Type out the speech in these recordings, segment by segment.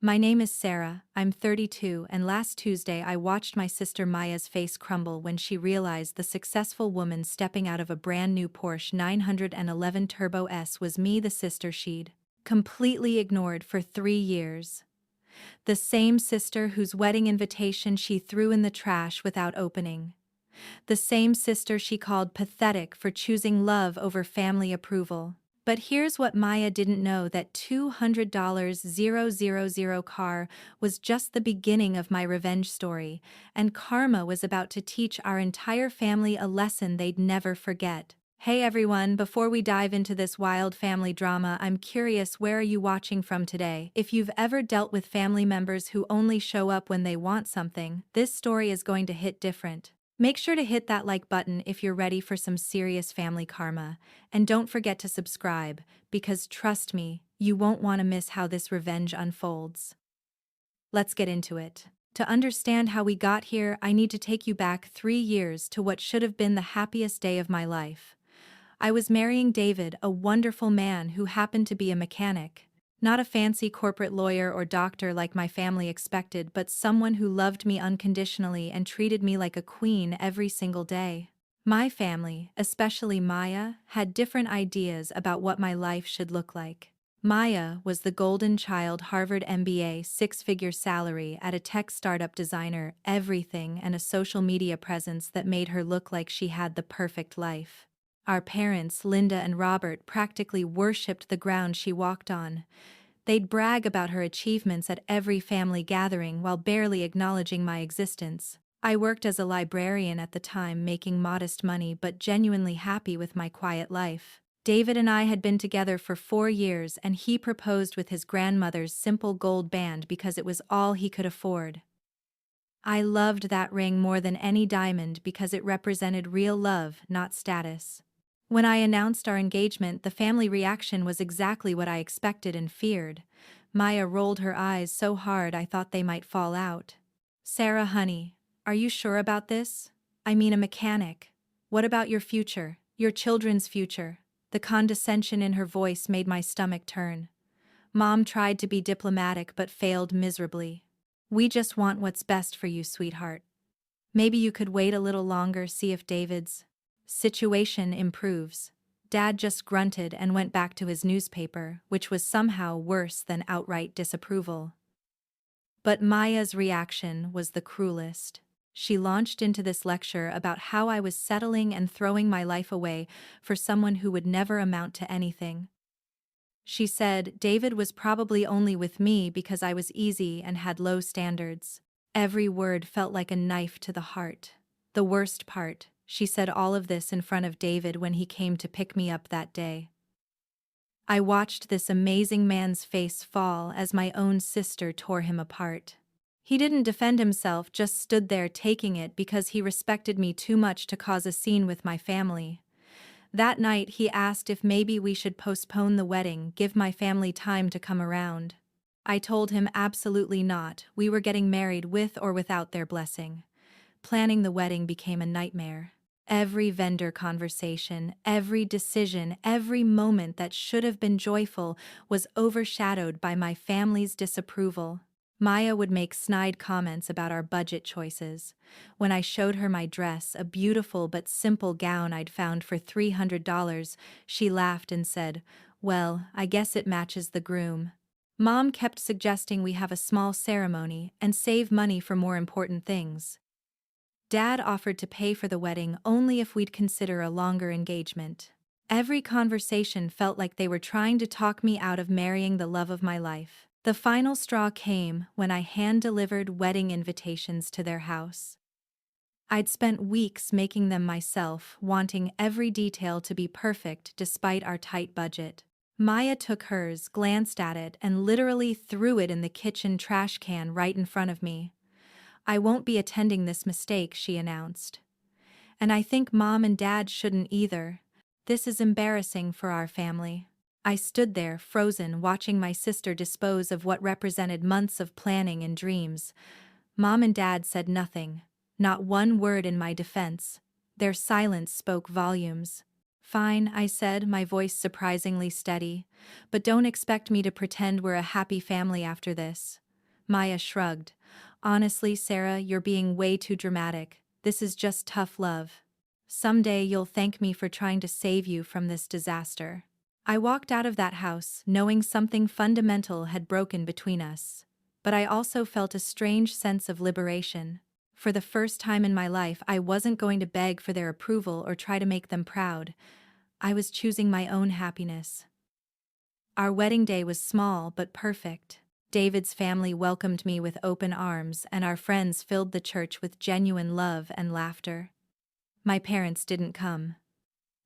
My name is Sarah, I'm 32, and last Tuesday I watched my sister Maya's face crumble when she realized the successful woman stepping out of a brand new Porsche 911 Turbo S was me, the sister she'd completely ignored for 3 years. The same sister whose wedding invitation she threw in the trash without opening. The same sister she called pathetic for choosing love over family approval. But here's what Maya didn't know: that $200,000 car was just the beginning of my revenge story, and karma was about to teach our entire family a lesson they'd never forget. Hey everyone, before we dive into this wild family drama, I'm curious, where are you watching from today? If you've ever dealt with family members who only show up when they want something, this story is going to hit different. Make sure to hit that like button if you're ready for some serious family karma, and don't forget to subscribe, because trust me, you won't want to miss how this revenge unfolds. Let's get into it. To understand how we got here, I need to take you back 3 years to what should have been the happiest day of my life. I was marrying David, a wonderful man who happened to be a mechanic. Not a fancy corporate lawyer or doctor like my family expected, but someone who loved me unconditionally and treated me like a queen every single day. My family, especially Maya, had different ideas about what my life should look like. Maya was the golden child, Harvard MBA, six-figure salary at a tech startup, designer, everything, and a social media presence that made her look like she had the perfect life. Our parents, Linda and Robert, practically worshipped the ground she walked on. They'd brag about her achievements at every family gathering while barely acknowledging my existence. I worked as a librarian at the time, making modest money but genuinely happy with my quiet life. David and I had been together for 4 years, and he proposed with his grandmother's simple gold band because it was all he could afford. I loved that ring more than any diamond because it represented real love, not status. When I announced our engagement, the family reaction was exactly what I expected and feared. Maya rolled her eyes so hard I thought they might fall out. "Sarah, honey, are you sure about this? I mean, a mechanic. What about your future, your children's future?" The condescension in her voice made my stomach turn. Mom tried to be diplomatic but failed miserably. "We just want what's best for you, sweetheart. Maybe you could wait a little longer, see if David's situation improves." Dad just grunted and went back to his newspaper, which was somehow worse than outright disapproval. But Maya's reaction was the cruelest. She launched into this lecture about how I was settling and throwing my life away for someone who would never amount to anything. She said David was probably only with me because I was easy and had low standards. Every word felt like a knife to the heart. The worst part, she said all of this in front of David when he came to pick me up that day. I watched this amazing man's face fall as my own sister tore him apart. He didn't defend himself, just stood there taking it because he respected me too much to cause a scene with my family. That night he asked if maybe we should postpone the wedding, give my family time to come around. I told him absolutely not, we were getting married with or without their blessing. Planning the wedding became a nightmare. Every vendor conversation, every decision, every moment that should have been joyful was overshadowed by my family's disapproval. Maya would make snide comments about our budget choices. When I showed her my dress, a beautiful but simple gown I'd found for $300, she laughed and said, "Well, I guess it matches the groom." Mom kept suggesting we have a small ceremony and save money for more important things. Dad offered to pay for the wedding only if we'd consider a longer engagement. Every conversation felt like they were trying to talk me out of marrying the love of my life. The final straw came when I hand-delivered wedding invitations to their house. I'd spent weeks making them myself, wanting every detail to be perfect despite our tight budget. Maya took hers, glanced at it, and literally threw it in the kitchen trash can right in front of me. "I won't be attending this mistake," she announced. "And I think Mom and Dad shouldn't either. This is embarrassing for our family." I stood there, frozen, watching my sister dispose of what represented months of planning and dreams. Mom and Dad said nothing, not one word in my defense. Their silence spoke volumes. "Fine," I said, my voice surprisingly steady. "But don't expect me to pretend we're a happy family after this. Maya shrugged. Honestly, Sarah, you're being way too dramatic. This is just tough love. Someday you'll thank me for trying to save you from this disaster. I walked out of that house, knowing something fundamental had broken between us. But I also felt a strange sense of liberation. For the first time in my life, I wasn't going to beg for their approval or try to make them proud. I was choosing my own happiness. Our wedding day was small but perfect. David's family welcomed me with open arms, and our friends filled the church with genuine love and laughter. My parents didn't come.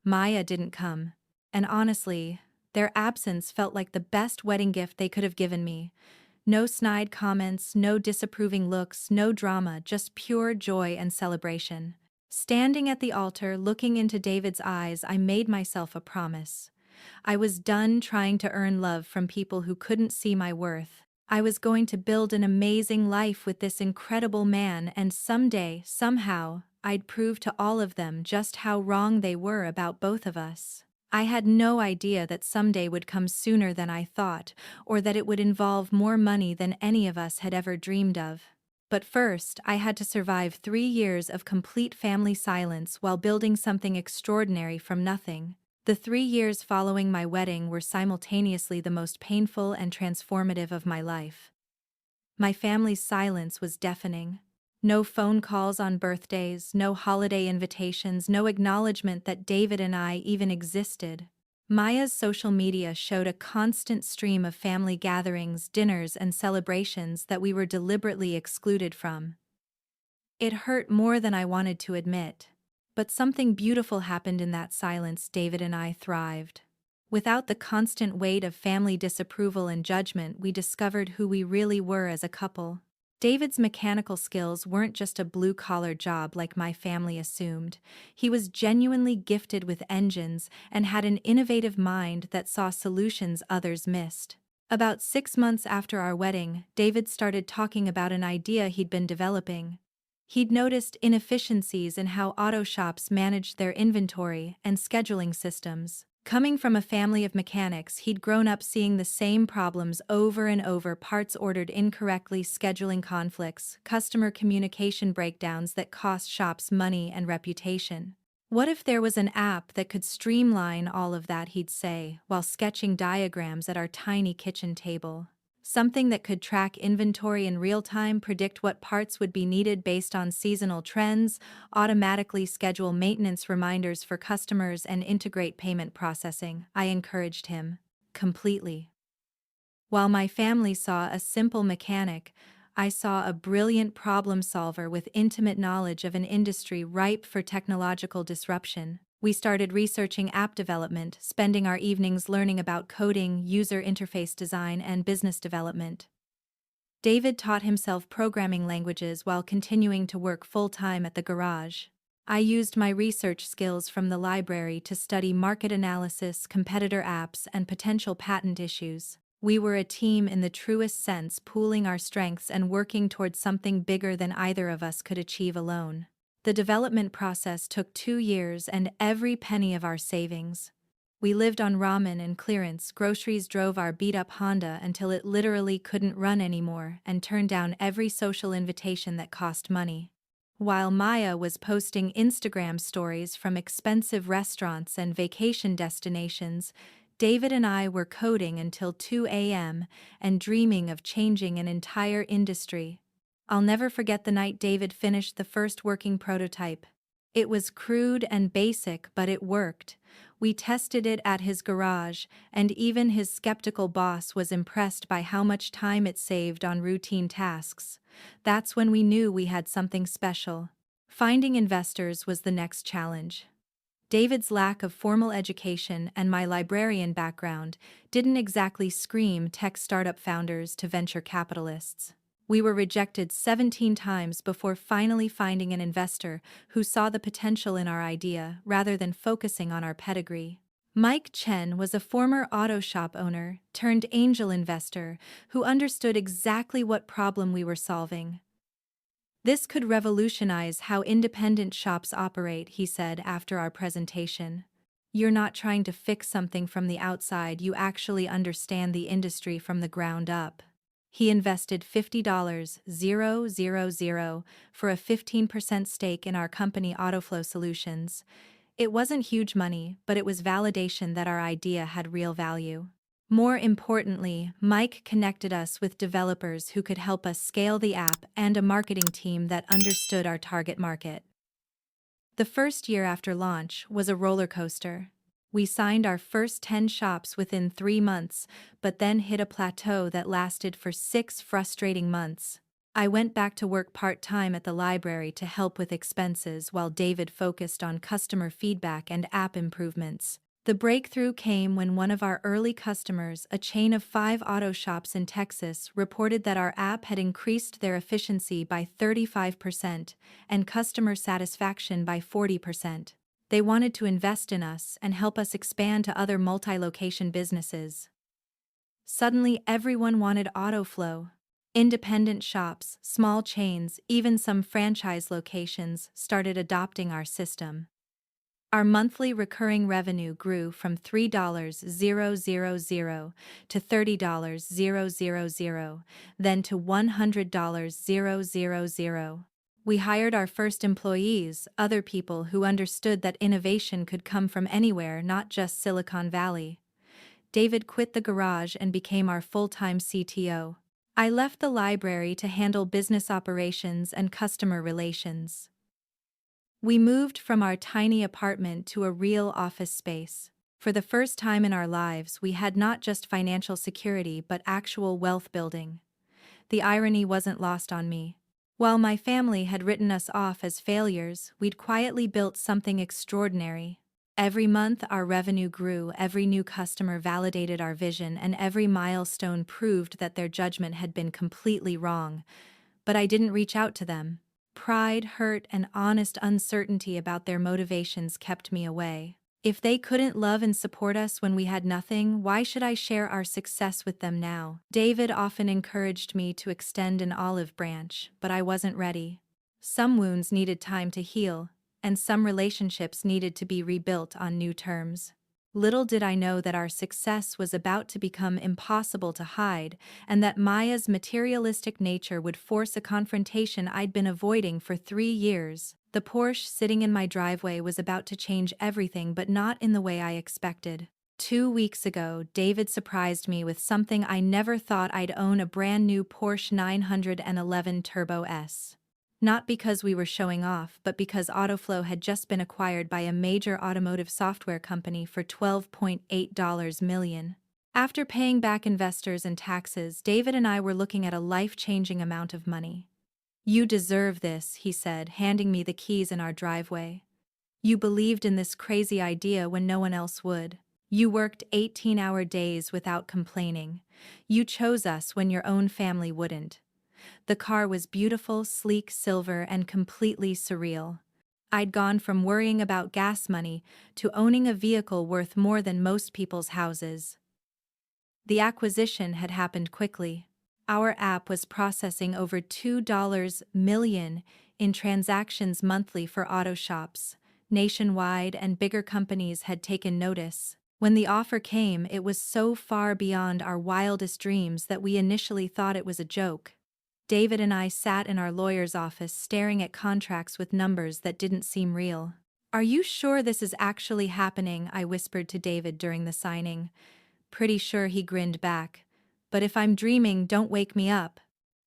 Maya didn't come. And honestly, their absence felt like the best wedding gift they could have given me. No snide comments, no disapproving looks, no drama, just pure joy and celebration. Standing at the altar, looking into David's eyes, I made myself a promise. I was done trying to earn love from people who couldn't see my worth. I was going to build an amazing life with this incredible man, and someday, somehow, I'd prove to all of them just how wrong they were about both of us. I had no idea that someday would come sooner than I thought, or that it would involve more money than any of us had ever dreamed of. But first, I had to survive 3 years of complete family silence while building something extraordinary from nothing. The 3 years following my wedding were simultaneously the most painful and transformative of my life. My family's silence was deafening. No phone calls on birthdays, no holiday invitations, no acknowledgement that David and I even existed. Maya's social media showed a constant stream of family gatherings, dinners, and celebrations that we were deliberately excluded from. It hurt more than I wanted to admit. But something beautiful happened in that silence. David and I thrived. Without the constant weight of family disapproval and judgment, we discovered who we really were as a couple. David's mechanical skills weren't just a blue-collar job like my family assumed. He was genuinely gifted with engines and had an innovative mind that saw solutions others missed. About 6 months after our wedding, David started talking about an idea he'd been developing. He'd noticed inefficiencies in how auto shops managed their inventory and scheduling systems. Coming from a family of mechanics, he'd grown up seeing the same problems over and over: parts ordered incorrectly, scheduling conflicts, customer communication breakdowns that cost shops money and reputation. What if there was an app that could streamline all of that, he'd say, while sketching diagrams at our tiny kitchen table. Something that could track inventory in real time, predict what parts would be needed based on seasonal trends, automatically schedule maintenance reminders for customers, and integrate payment processing. I encouraged him. Completely. While my family saw a simple mechanic, I saw a brilliant problem solver with intimate knowledge of an industry ripe for technological disruption. We started researching app development, spending our evenings learning about coding, user interface design, and business development. David taught himself programming languages while continuing to work full-time at the garage. I used my research skills from the library to study market analysis, competitor apps, and potential patent issues. We were a team in the truest sense, pooling our strengths and working towards something bigger than either of us could achieve alone. The development process took 2 years and every penny of our savings. We lived on ramen and clearance, groceries, drove our beat-up Honda until it literally couldn't run anymore, and turned down every social invitation that cost money. While Maya was posting Instagram stories from expensive restaurants and vacation destinations, David and I were coding until 2 a.m. and dreaming of changing an entire industry. I'll never forget the night David finished the first working prototype. It was crude and basic, but it worked. We tested it at his garage, and even his skeptical boss was impressed by how much time it saved on routine tasks. That's when we knew we had something special. Finding investors was the next challenge. David's lack of formal education and my librarian background didn't exactly scream tech startup founders to venture capitalists. We were rejected 17 times before finally finding an investor who saw the potential in our idea rather than focusing on our pedigree. Mike Chen was a former auto shop owner turned angel investor who understood exactly what problem we were solving. "This could revolutionize how independent shops operate," he said after our presentation. "You're not trying to fix something from the outside, you actually understand the industry from the ground up." He invested $50,000 for a 15% stake in our company Autoflow Solutions. It wasn't huge money, but it was validation that our idea had real value. More importantly, Mike connected us with developers who could help us scale the app and a marketing team that understood our target market. The first year after launch was a roller coaster. We signed our first 10 shops within 3 months, but then hit a plateau that lasted for 6 frustrating months. I went back to work part-time at the library to help with expenses while David focused on customer feedback and app improvements. The breakthrough came when one of our early customers, a chain of 5 auto shops in Texas, reported that our app had increased their efficiency by 35% and customer satisfaction by 40%. They wanted to invest in us and help us expand to other multi-location businesses. Suddenly, everyone wanted Autoflow. Independent shops, small chains, even some franchise locations started adopting our system. Our monthly recurring revenue grew from $3,000 to $30,000, then to $100,000. We hired our first employees, other people who understood that innovation could come from anywhere, not just Silicon Valley. David quit the garage and became our full-time CTO. I left the library to handle business operations and customer relations. We moved from our tiny apartment to a real office space. For the first time in our lives, we had not just financial security but actual wealth building. The irony wasn't lost on me. While my family had written us off as failures, we'd quietly built something extraordinary. Every month our revenue grew, every new customer validated our vision, and every milestone proved that their judgment had been completely wrong. But I didn't reach out to them. Pride, hurt, and honest uncertainty about their motivations kept me away. If they couldn't love and support us when we had nothing, why should I share our success with them now? David often encouraged me to extend an olive branch, but I wasn't ready. Some wounds needed time to heal, and some relationships needed to be rebuilt on new terms. Little did I know that our success was about to become impossible to hide, and that Maya's materialistic nature would force a confrontation I'd been avoiding for 3 years. The Porsche sitting in my driveway was about to change everything, but not in the way I expected. 2 weeks ago, David surprised me with something I never thought I'd own: a brand new Porsche 911 Turbo S. Not because we were showing off, but because Autoflow had just been acquired by a major automotive software company for $12.8 million. After paying back investors and taxes, David and I were looking at a life-changing amount of money. "You deserve this," he said, handing me the keys in our driveway. "You believed in this crazy idea when no one else would. You worked 18-hour days without complaining. You chose us when your own family wouldn't." The car was beautiful, sleek, silver, and completely surreal. I'd gone from worrying about gas money to owning a vehicle worth more than most people's houses. The acquisition had happened quickly. Our app was processing over $2 million in transactions monthly for auto shops nationwide, and bigger companies had taken notice. When the offer came, it was so far beyond our wildest dreams that we initially thought it was a joke. David and I sat in our lawyer's office staring at contracts with numbers that didn't seem real. "Are you sure this is actually happening?" I whispered to David during the signing. "Pretty sure," he grinned back. "But if I'm dreaming, don't wake me up."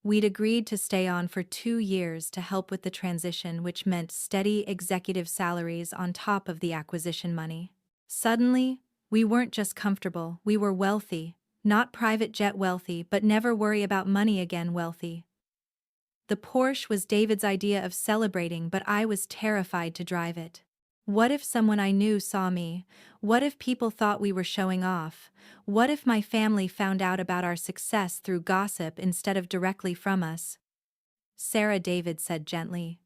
We'd agreed to stay on for 2 years to help with the transition, which meant steady executive salaries on top of the acquisition money. Suddenly, we weren't just comfortable, we were wealthy. Not private jet wealthy, but never worry about money again wealthy. The Porsche was David's idea of celebrating, but I was terrified to drive it. What if someone I knew saw me? What if people thought we were showing off? What if my family found out about our success through gossip instead of directly from us? "Sarah," David said gently,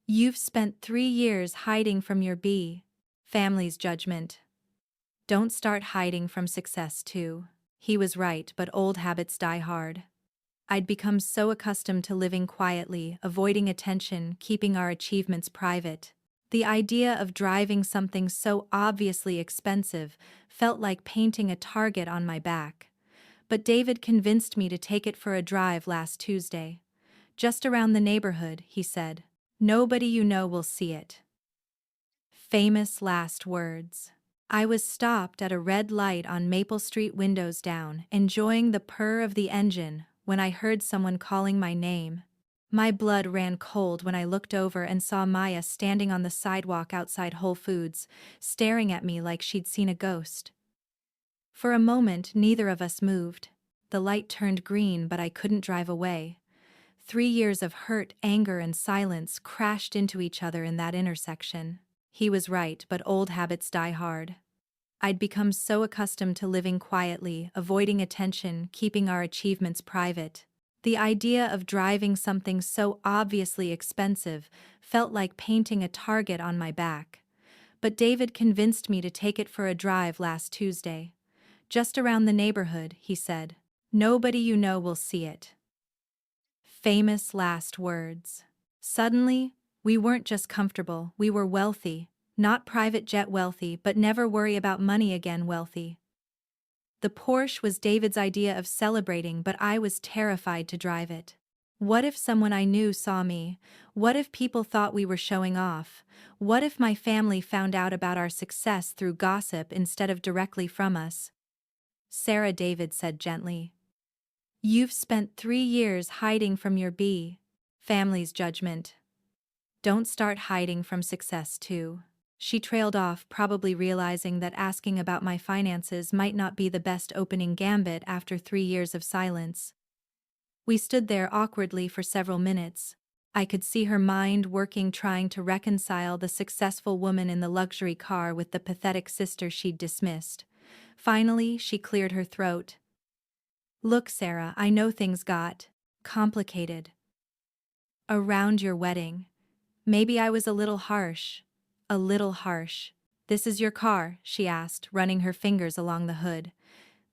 "you've spent 3 years hiding from your family's judgment. Don't start hiding from success too." He was right, but old habits die hard. I'd become so accustomed to living quietly, avoiding attention, keeping our achievements private. The idea of driving something so obviously expensive felt like painting a target on my back. But David convinced me to take it for a drive last Tuesday. Just around the neighborhood, he said. Nobody you know will see it. Famous last words. I was stopped at a red light on Maple Street, windows down, enjoying the purr of the engine, when I heard someone calling my name. My blood ran cold when I looked over and saw Maya standing on the sidewalk outside Whole Foods, staring at me like she'd seen a ghost. For a moment, neither of us moved. The light turned green, but I couldn't drive away. 3 years of hurt, anger, and silence crashed into each other in that intersection. He was right, but old habits die hard. I'd become so accustomed to living quietly, avoiding attention, keeping our achievements private. The idea of driving something so obviously expensive felt like painting a target on my back. But David convinced me to take it for a drive last Tuesday. Just around the neighborhood, he said. Nobody you know will see it. Famous last words. Suddenly, we weren't just comfortable, we were wealthy. Not private jet wealthy, but never worry about money again wealthy. The Porsche was David's idea of celebrating, but I was terrified to drive it. What if someone I knew saw me? What if people thought we were showing off? What if my family found out about our success through gossip instead of directly from us? Sarah, David said gently. You've spent 3 years hiding from your family's judgment. Don't start hiding from success too. She trailed off, probably realizing that asking about my finances might not be the best opening gambit after 3 years of silence. We stood there awkwardly for several minutes. I could see her mind working, trying to reconcile the successful woman in the luxury car with the pathetic sister she'd dismissed. Finally, she cleared her throat. Look, Sarah, I know things got complicated around your wedding. Maybe I was a little harsh. A little harsh. This is your car, she asked, running her fingers along the hood.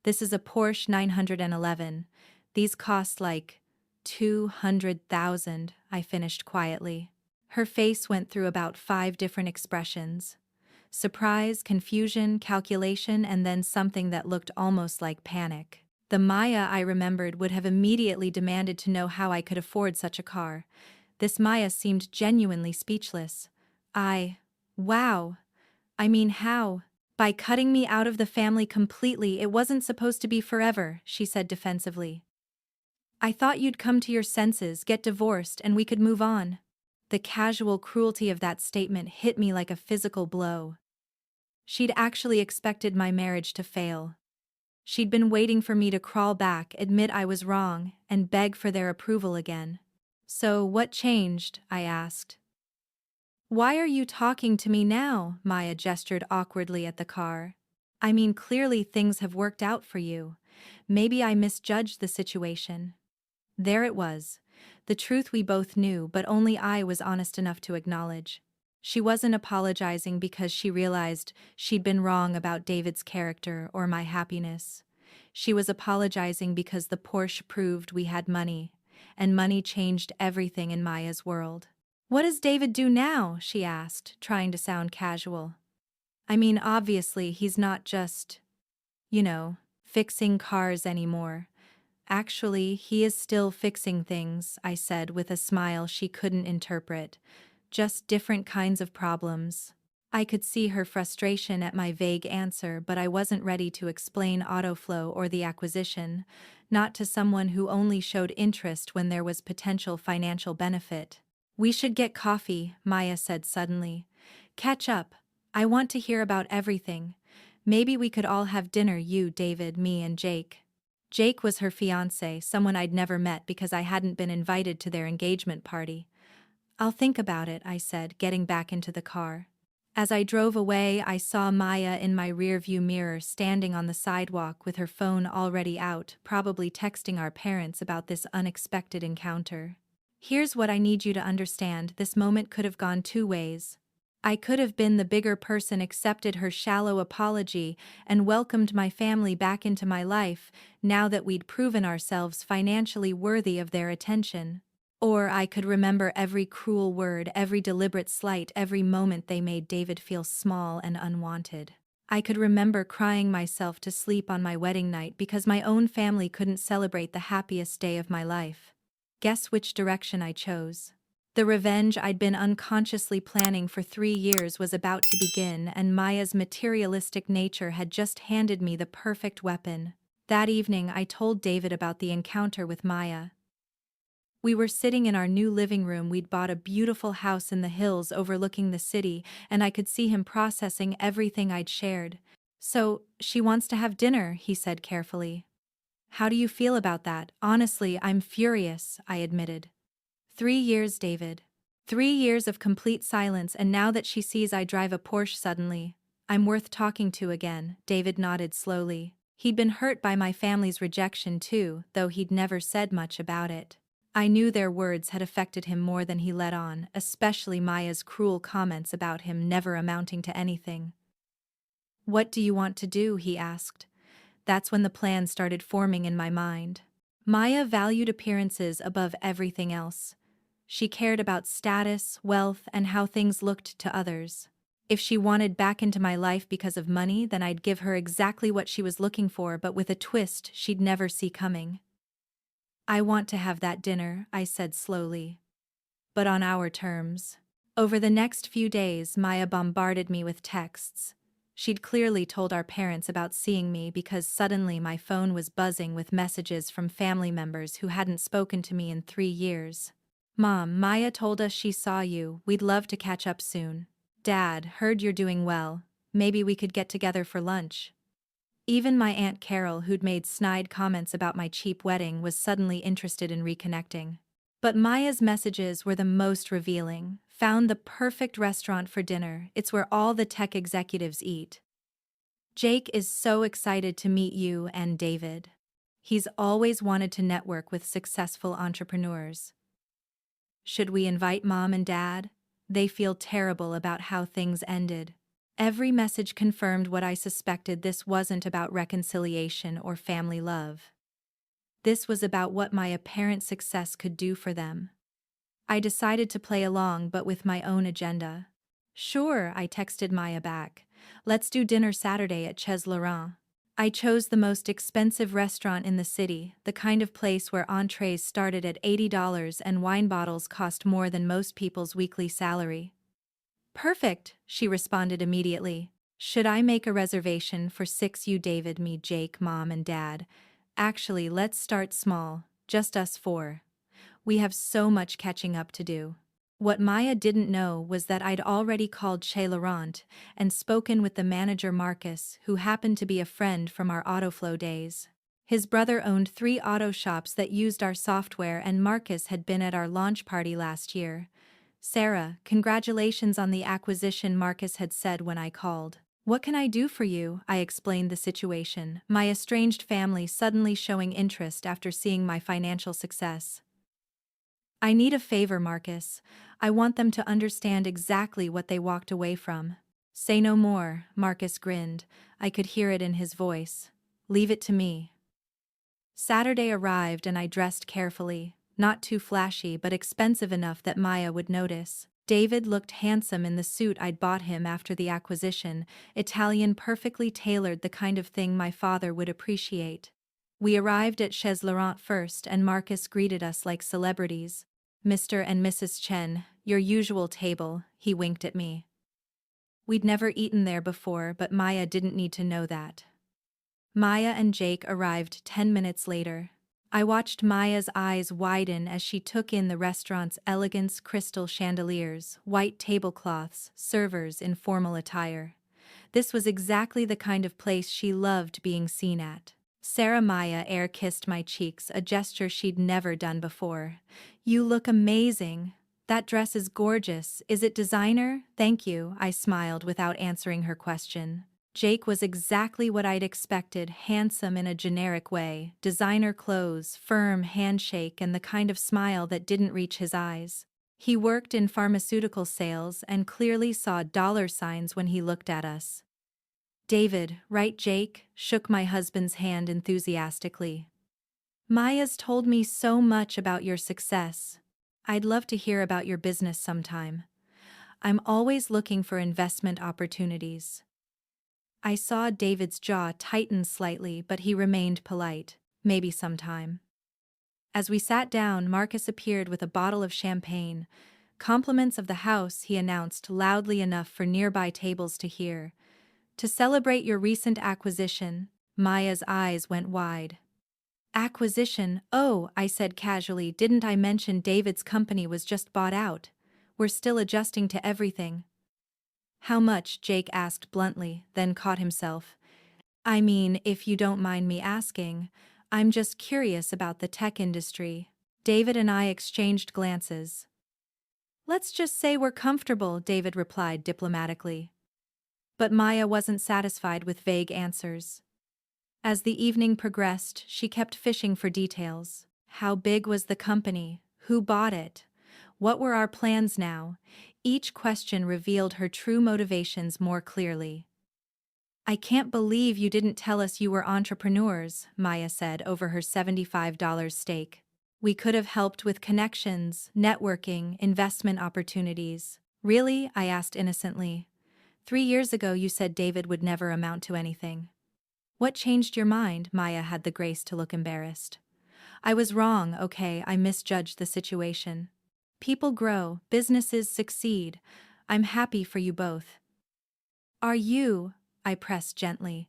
This is a Porsche 911. These cost like 200,000, I finished quietly. Her face went through about 5 different expressions. Surprise, confusion, calculation, and then something that looked almost like panic. The Maya I remembered would have immediately demanded to know how I could afford such a car. This Maya seemed genuinely speechless. Wow. I mean, how? By cutting me out of the family completely. It wasn't supposed to be forever, she said defensively. I thought you'd come to your senses, get divorced, and we could move on. The casual cruelty of that statement hit me like a physical blow. She'd actually expected my marriage to fail. She'd been waiting for me to crawl back, admit I was wrong, and beg for their approval again. So what changed? I asked. Why are you talking to me now? Maya gestured awkwardly at the car. I mean, clearly things have worked out for you. Maybe I misjudged the situation. There it was. The truth we both knew, but only I was honest enough to acknowledge. She wasn't apologizing because she realized she'd been wrong about David's character or my happiness. She was apologizing because the Porsche proved we had money, and money changed everything in Maya's world. What does David do now? She asked, trying to sound casual. I mean, obviously he's not just, fixing cars anymore. Actually, he is still fixing things, I said with a smile she couldn't interpret. Just different kinds of problems. I could see her frustration at my vague answer, but I wasn't ready to explain Autoflow or the acquisition, not to someone who only showed interest when there was potential financial benefit. We should get coffee, Maya said suddenly. Catch up. I want to hear about everything. Maybe we could all have dinner, you, David, me, and Jake. Jake was her fiancé, someone I'd never met because I hadn't been invited to their engagement party. I'll think about it, I said, getting back into the car. As I drove away, I saw Maya in my rearview mirror standing on the sidewalk with her phone already out, probably texting our parents about this unexpected encounter. Here's what I need you to understand, this moment could have gone 2 ways. I could have been the bigger person, accepted her shallow apology, and welcomed my family back into my life, now that we'd proven ourselves financially worthy of their attention. Or I could remember every cruel word, every deliberate slight, every moment they made David feel small and unwanted. I could remember crying myself to sleep on my wedding night because my own family couldn't celebrate the happiest day of my life. Guess which direction I chose? The revenge I'd been unconsciously planning for 3 years was about to begin, and Maya's materialistic nature had just handed me the perfect weapon. That evening, I told David about the encounter with Maya. We were sitting in our new living room. We'd bought a beautiful house in the hills overlooking the city, and I could see him processing everything I'd shared. "So, she wants to have dinner," he said carefully. "How do you feel about that?" "Honestly, I'm furious," I admitted. 3 years, David. 3 years of complete silence, and now that she sees I drive a Porsche suddenly, I'm worth talking to again. David nodded slowly. He'd been hurt by my family's rejection too, though he'd never said much about it. I knew their words had affected him more than he let on, especially Maya's cruel comments about him never amounting to anything. "What do you want to do?" he asked. That's when the plan started forming in my mind. Maya valued appearances above everything else. She cared about status, wealth, and how things looked to others. If she wanted back into my life because of money, then I'd give her exactly what she was looking for, but with a twist she'd never see coming. "I want to have that dinner," I said slowly. "But on our terms." Over the next few days, Maya bombarded me with texts. She'd clearly told our parents about seeing me because suddenly my phone was buzzing with messages from family members who hadn't spoken to me in 3 years. "Mom, Maya told us she saw you. We'd love to catch up soon." "Dad, heard you're doing well. Maybe we could get together for lunch." Even my Aunt Carol, who'd made snide comments about my cheap wedding, was suddenly interested in reconnecting. But Maya's messages were the most revealing. "Found the perfect restaurant for dinner. It's where all the tech executives eat. Jake is so excited to meet you and David. He's always wanted to network with successful entrepreneurs. Should we invite Mom and Dad? They feel terrible about how things ended." Every message confirmed what I suspected. This wasn't about reconciliation or family love. This was about what my apparent success could do for them. I decided to play along, but with my own agenda. "Sure," I texted Maya back. "Let's do dinner Saturday at Chez Laurent." I chose the most expensive restaurant in the city, the kind of place where entrees started at $80 and wine bottles cost more than most people's weekly salary. "Perfect," she responded immediately. "Should I make a reservation for 6 you, David, me, Jake, Mom, and Dad? Actually, let's start small, just us 4. We have so much catching up to do." What Maya didn't know was that I'd already called Chez Laurent and spoken with the manager Marcus, who happened to be a friend from our Autoflow days. His brother owned 3 auto shops that used our software, and Marcus had been at our launch party last year. "Sarah, congratulations on the acquisition," Marcus had said when I called. "What can I do for you?" I explained the situation, my estranged family suddenly showing interest after seeing my financial success. "I need a favor, Marcus. I want them to understand exactly what they walked away from." "Say no more," Marcus grinned. I could hear it in his voice. "Leave it to me." Saturday arrived and I dressed carefully. Not too flashy, but expensive enough that Maya would notice. David looked handsome in the suit I'd bought him after the acquisition, Italian, perfectly tailored, the kind of thing my father would appreciate. We arrived at Chez Laurent first, and Marcus greeted us like celebrities. "Mr. and Mrs. Chen, your usual table," he winked at me. We'd never eaten there before, but Maya didn't need to know that. Maya and Jake arrived 10 minutes later. I watched Maya's eyes widen as she took in the restaurant's elegance: crystal chandeliers, white tablecloths, servers in formal attire. This was exactly the kind of place she loved being seen at. "Sarah," Maya air kissed my cheeks, a gesture she'd never done before. "You look amazing. That dress is gorgeous. Is it designer?" "Thank you," I smiled without answering her question. Jake was exactly what I'd expected, handsome in a generic way, designer clothes, firm handshake, and the kind of smile that didn't reach his eyes. He worked in pharmaceutical sales and clearly saw dollar signs when he looked at us. "David, right?" Jake shook my husband's hand enthusiastically. "Maya's told me so much about your success. I'd love to hear about your business sometime. I'm always looking for investment opportunities." I saw David's jaw tighten slightly, but he remained polite. Maybe sometime. As we sat down, Marcus appeared with a bottle of champagne. Compliments of the house, he announced loudly enough for nearby tables to hear. To celebrate your recent acquisition. Maya's eyes went wide. Acquisition? Oh, I said casually, didn't I mention David's company was just bought out? We're still adjusting to everything. How much? Jake asked bluntly, then caught himself. I mean, if you don't mind me asking, I'm just curious about the tech industry. David and I exchanged glances. Let's just say we're comfortable, David replied diplomatically. But Maya wasn't satisfied with vague answers. As the evening progressed, she kept fishing for details. How big was the company? Who bought it? What were our plans now? Each question revealed her true motivations more clearly. I can't believe you didn't tell us you were entrepreneurs, Maya said over her $75 stake. We could have helped with connections, networking, investment opportunities. Really? I asked innocently. 3 years ago you said David would never amount to anything. What changed your mind? Maya had the grace to look embarrassed. I was wrong, okay, I misjudged the situation. People grow, businesses succeed. I'm happy for you both. Are you? I pressed gently.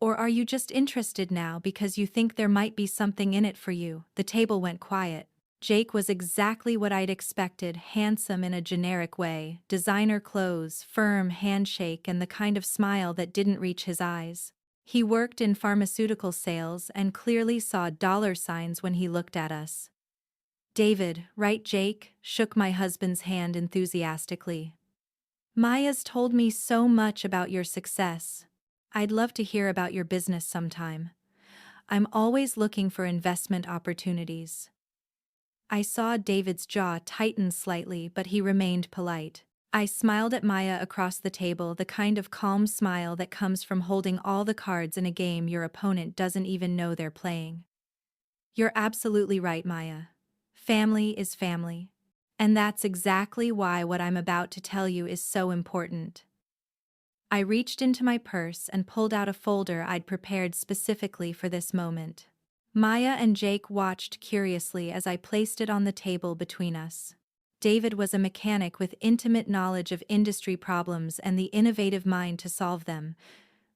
Or are you just interested now because you think there might be something in it for you? The table went quiet. Jake was exactly what I'd expected, handsome in a generic way, designer clothes, firm handshake, and the kind of smile that didn't reach his eyes. He worked in pharmaceutical sales and clearly saw dollar signs when he looked at us. David, right? Jake shook my husband's hand enthusiastically. Maya's told me so much about your success. I'd love to hear about your business sometime. I'm always looking for investment opportunities. I saw David's jaw tighten slightly, but he remained polite. I smiled at Maya across the table, the kind of calm smile that comes from holding all the cards in a game your opponent doesn't even know they're playing. You're absolutely right, Maya. Family is family. And that's exactly why what I'm about to tell you is so important. I reached into my purse and pulled out a folder I'd prepared specifically for this moment. Maya and Jake watched curiously as I placed it on the table between us. David was a mechanic with intimate knowledge of industry problems and the innovative mind to solve them,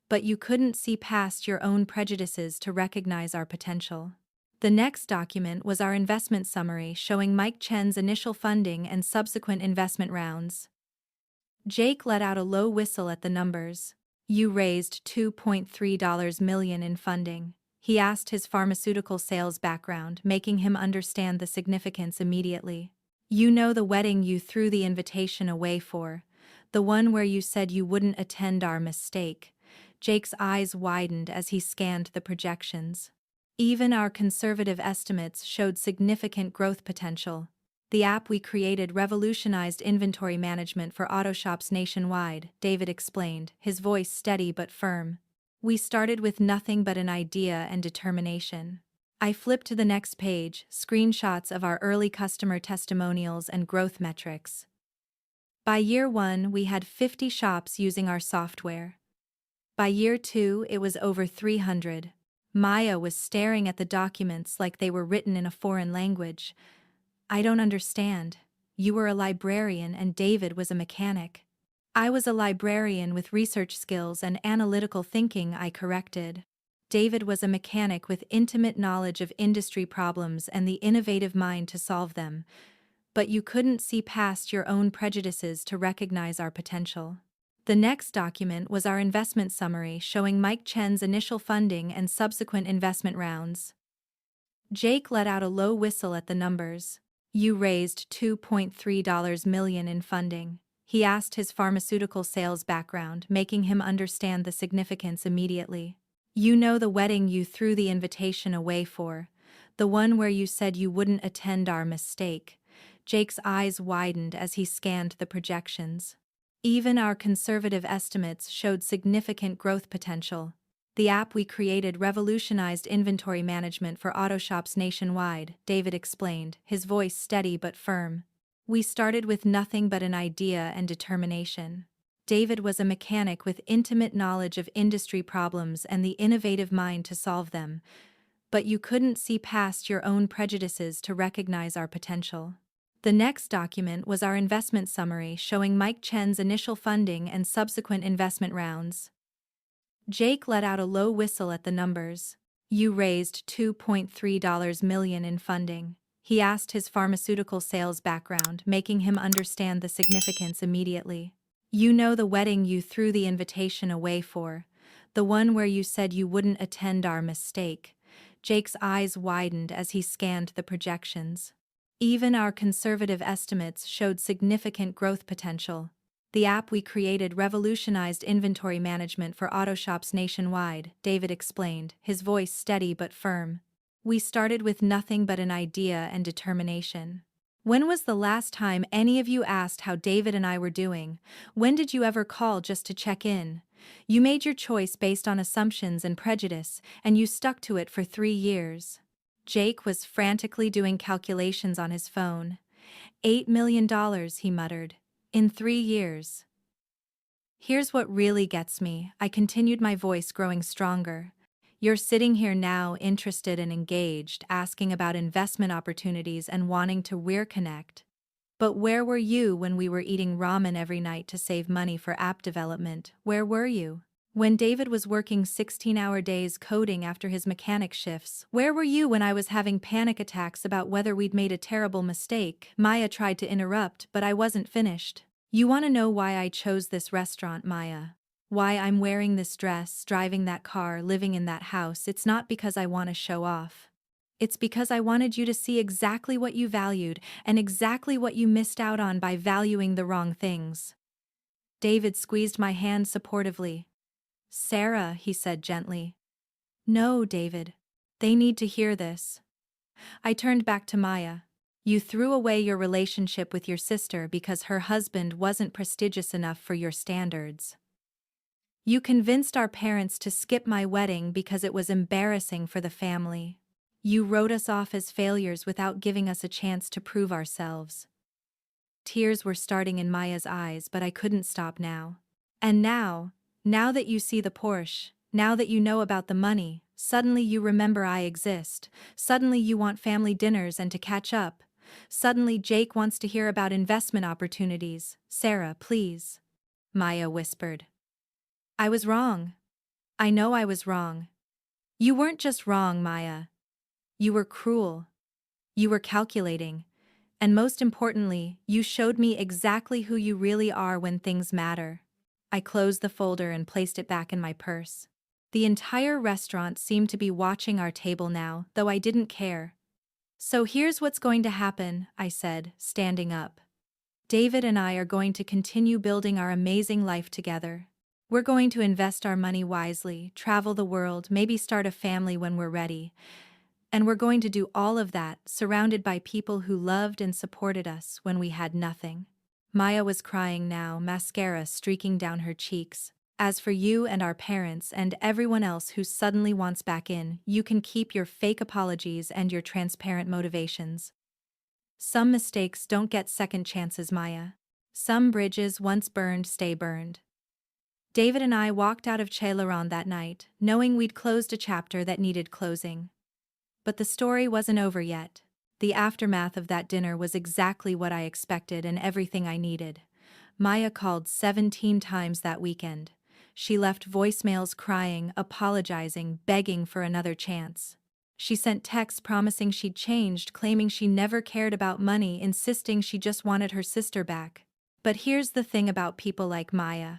but you couldn't see past your own prejudices to recognize our potential. The next document was our investment summary showing Mike Chen's initial funding and subsequent investment rounds. Jake let out a low whistle at the numbers. You raised $2.3 million in funding. He asked his pharmaceutical sales background, making him understand the significance immediately. You know the wedding you threw the invitation away for, the one where you said you wouldn't attend our mistake. Jake's eyes widened as he scanned the projections. Even our conservative estimates showed significant growth potential. The app we created revolutionized inventory management for auto shops nationwide, David explained, his voice steady but firm. We started with nothing but an idea and determination. I flipped to the next page, screenshots of our early customer testimonials and growth metrics. By year 1, we had 50 shops using our software. By year 2, it was over 300. Maya was staring at the documents like they were written in a foreign language. I don't understand. You were a librarian and David was a mechanic. I was a librarian with research skills and analytical thinking, I corrected. David was a mechanic with intimate knowledge of industry problems and the innovative mind to solve them. But you couldn't see past your own prejudices to recognize our potential. The next document was our investment summary showing Mike Chen's initial funding and subsequent investment rounds. Jake let out a low whistle at the numbers. You raised $2.3 million in funding. He asked his pharmaceutical sales background, making him understand the significance immediately. You know the wedding you threw the invitation away for, the one where you said you wouldn't attend our mistake. Jake's eyes widened as he scanned the projections. Even our conservative estimates showed significant growth potential. The app we created revolutionized inventory management for auto shops nationwide, David explained, his voice steady but firm. We started with nothing but an idea and determination. David was a mechanic with intimate knowledge of industry problems and the innovative mind to solve them, but you couldn't see past your own prejudices to recognize our potential. The next document was our investment summary showing Mike Chen's initial funding and subsequent investment rounds. Jake let out a low whistle at the numbers. You raised $2.3 million in funding. He asked his pharmaceutical sales background, making him understand the significance immediately. You know the wedding you threw the invitation away for, the one where you said you wouldn't attend our mistake. Jake's eyes widened as he scanned the projections. Even our conservative estimates showed significant growth potential. The app we created revolutionized inventory management for auto shops nationwide, David explained, his voice steady but firm. We started with nothing but an idea and determination. When was the last time any of you asked how David and I were doing? When did you ever call just to check in? You made your choice based on assumptions and prejudice, and you stuck to it for 3 years. Jake was frantically doing calculations on his phone. $8 million, he muttered. In 3 years. Here's what really gets me, I continued, my voice growing stronger. You're sitting here now, interested and engaged, asking about investment opportunities and wanting to reconnect. But where were you when we were eating ramen every night to save money for app development? Where were you? When David was working 16-hour days coding after his mechanic shifts? Where were you when I was having panic attacks about whether we'd made a terrible mistake? Maya tried to interrupt, but I wasn't finished. You want to know why I chose this restaurant, Maya? Why I'm wearing this dress, driving that car, living in that house? It's not because I want to show off. It's because I wanted you to see exactly what you valued and exactly what you missed out on by valuing the wrong things. David squeezed my hand supportively. Sarah, he said gently. No, David. They need to hear this. I turned back to Maya. You threw away your relationship with your sister because her husband wasn't prestigious enough for your standards. You convinced our parents to skip my wedding because it was embarrassing for the family. You wrote us off as failures without giving us a chance to prove ourselves. Tears were starting in Maya's eyes, but I couldn't stop now. And now that you see the Porsche, now that you know about the money, suddenly you remember I exist. Suddenly you want family dinners and to catch up. Suddenly Jake wants to hear about investment opportunities. Sarah, please. Maya whispered. I was wrong. I know I was wrong. You weren't just wrong, Maya. You were cruel. You were calculating. And most importantly, you showed me exactly who you really are when things matter. I closed the folder and placed it back in my purse. The entire restaurant seemed to be watching our table now, though I didn't care. So here's what's going to happen, I said, standing up. David and I are going to continue building our amazing life together. We're going to invest our money wisely, travel the world, maybe start a family when we're ready. And we're going to do all of that, surrounded by people who loved and supported us when we had nothing. Maya was crying now, mascara streaking down her cheeks. As for you and our parents and everyone else who suddenly wants back in, you can keep your fake apologies and your transparent motivations. Some mistakes don't get second chances, Maya. Some bridges once burned stay burned. David and I walked out of Chez Laurent that night, knowing we'd closed a chapter that needed closing. But the story wasn't over yet. The aftermath of that dinner was exactly what I expected and everything I needed. Maya called 17 times that weekend. She left voicemails crying, apologizing, begging for another chance. She sent texts promising she'd changed, claiming she never cared about money, insisting she just wanted her sister back. But here's the thing about people like Maya.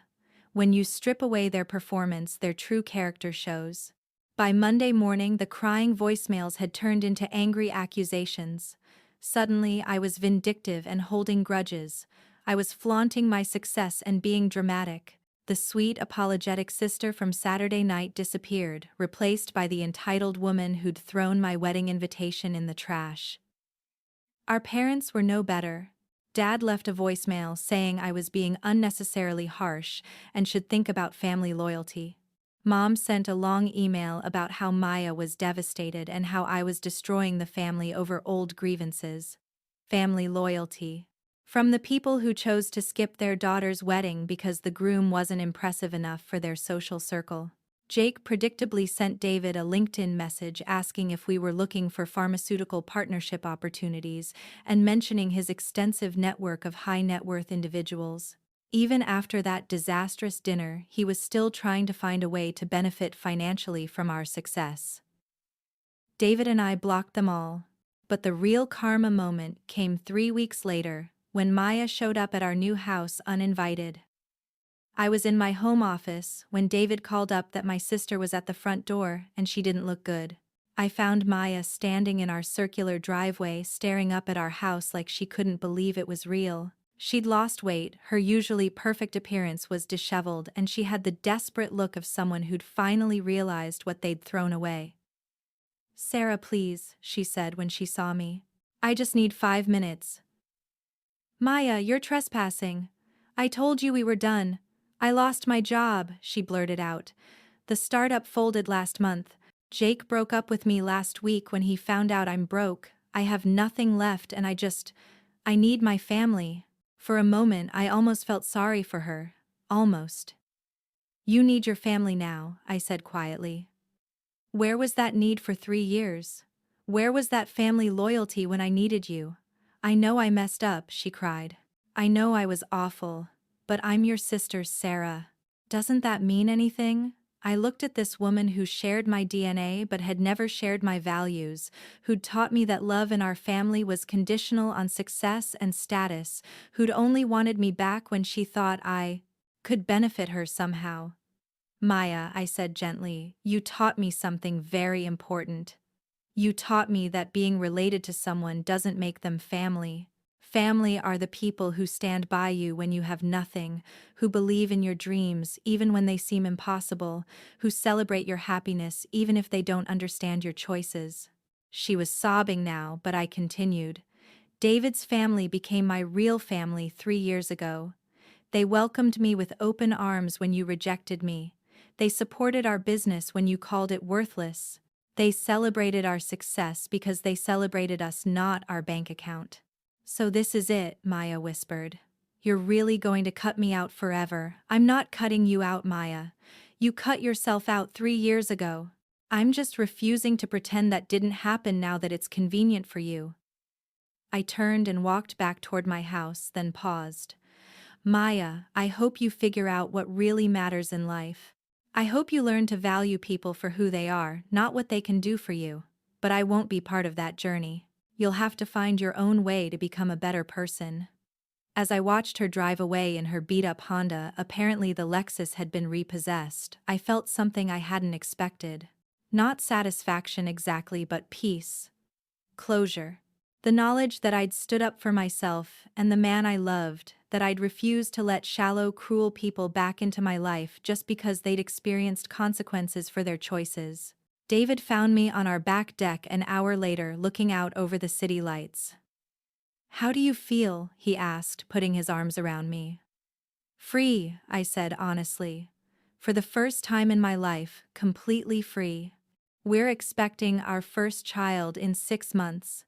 When you strip away their performance, their true character shows. By Monday morning, the crying voicemails had turned into angry accusations. Suddenly, I was vindictive and holding grudges. I was flaunting my success and being dramatic. The sweet, apologetic sister from Saturday night disappeared, replaced by the entitled woman who'd thrown my wedding invitation in the trash. Our parents were no better. Dad left a voicemail saying I was being unnecessarily harsh and should think about family loyalty. Mom sent a long email about how Maya was devastated and how I was destroying the family over old grievances. Family loyalty. From the people who chose to skip their daughter's wedding because the groom wasn't impressive enough for their social circle. Jake predictably sent David a LinkedIn message asking if we were looking for pharmaceutical partnership opportunities and mentioning his extensive network of high net worth individuals. Even after that disastrous dinner, he was still trying to find a way to benefit financially from our success. David and I blocked them all. But the real karma moment came 3 weeks later, when Maya showed up at our new house uninvited. I was in my home office when David called up that my sister was at the front door and she didn't look good. I found Maya standing in our circular driveway staring up at our house like she couldn't believe it was real. She'd lost weight, her usually perfect appearance was disheveled, and she had the desperate look of someone who'd finally realized what they'd thrown away. "Sarah, please," she said when she saw me. "I just need 5 minutes." "Maya, you're trespassing. I told you we were done. I lost my job," she blurted out. "The startup folded last month. Jake broke up with me last week when he found out I'm broke. I have nothing left and I need my family." For a moment I almost felt sorry for her. Almost. "You need your family now," I said quietly. "Where was that need for 3 years? Where was that family loyalty when I needed you?" "I know I messed up," she cried. "I know I was awful. But I'm your sister, Sarah. Doesn't that mean anything?" I looked at this woman who shared my DNA but had never shared my values, who'd taught me that love in our family was conditional on success and status, who'd only wanted me back when she thought I could benefit her somehow. "Maya," I said gently, "you taught me something very important. You taught me that being related to someone doesn't make them family. Family are the people who stand by you when you have nothing, who believe in your dreams even when they seem impossible, who celebrate your happiness even if they don't understand your choices." She was sobbing now, but I continued. "David's family became my real family 3 years ago. They welcomed me with open arms when you rejected me. They supported our business when you called it worthless. They celebrated our success because they celebrated us, not our bank account." "So this is it," Maya whispered. "You're really going to cut me out forever." "I'm not cutting you out, Maya. You cut yourself out 3 years ago. I'm just refusing to pretend that didn't happen now that it's convenient for you." I turned and walked back toward my house, then paused. "Maya, I hope you figure out what really matters in life. I hope you learn to value people for who they are, not what they can do for you. But I won't be part of that journey. You'll have to find your own way to become a better person." As I watched her drive away in her beat-up Honda, apparently the Lexus had been repossessed, I felt something I hadn't expected. Not satisfaction exactly, but peace. Closure. The knowledge that I'd stood up for myself and the man I loved, that I'd refused to let shallow, cruel people back into my life just because they'd experienced consequences for their choices. David found me on our back deck an hour later, looking out over the city lights. "How do you feel?" he asked, putting his arms around me. "Free," I said honestly. "For the first time in my life, completely free. We're expecting our first child in 6 months."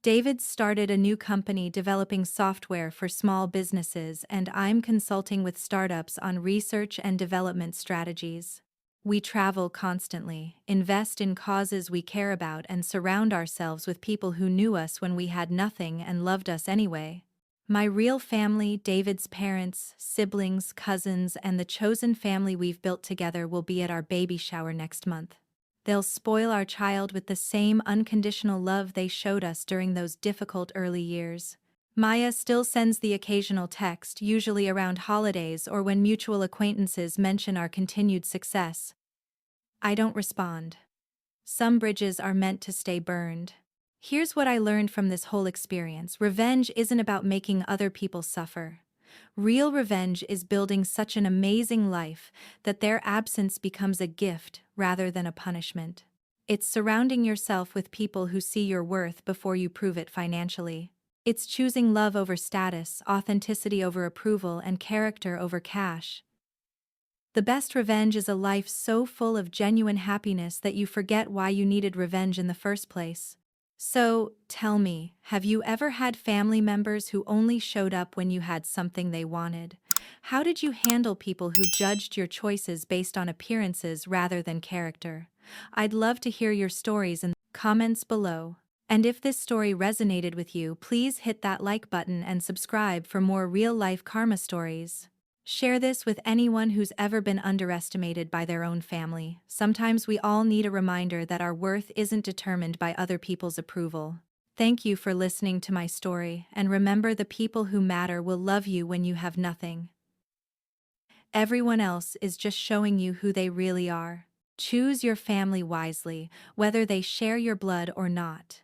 David started a new company developing software for small businesses, and I'm consulting with startups on research and development strategies. We travel constantly, invest in causes we care about, and surround ourselves with people who knew us when we had nothing and loved us anyway. My real family, David's parents, siblings, cousins, and the chosen family we've built together will be at our baby shower next month. They'll spoil our child with the same unconditional love they showed us during those difficult early years. Maya still sends the occasional text, usually around holidays or when mutual acquaintances mention our continued success. I don't respond. Some bridges are meant to stay burned. Here's what I learned from this whole experience. Revenge isn't about making other people suffer. Real revenge is building such an amazing life that their absence becomes a gift rather than a punishment. It's surrounding yourself with people who see your worth before you prove it financially. It's choosing love over status, authenticity over approval, and character over cash. The best revenge is a life so full of genuine happiness that you forget why you needed revenge in the first place. So, tell me, have you ever had family members who only showed up when you had something they wanted? How did you handle people who judged your choices based on appearances rather than character? I'd love to hear your stories in the comments below. And if this story resonated with you, please hit that like button and subscribe for more real-life karma stories. Share this with anyone who's ever been underestimated by their own family. Sometimes we all need a reminder that our worth isn't determined by other people's approval. Thank you for listening to my story, and remember, the people who matter will love you when you have nothing. Everyone else is just showing you who they really are. Choose your family wisely, whether they share your blood or not.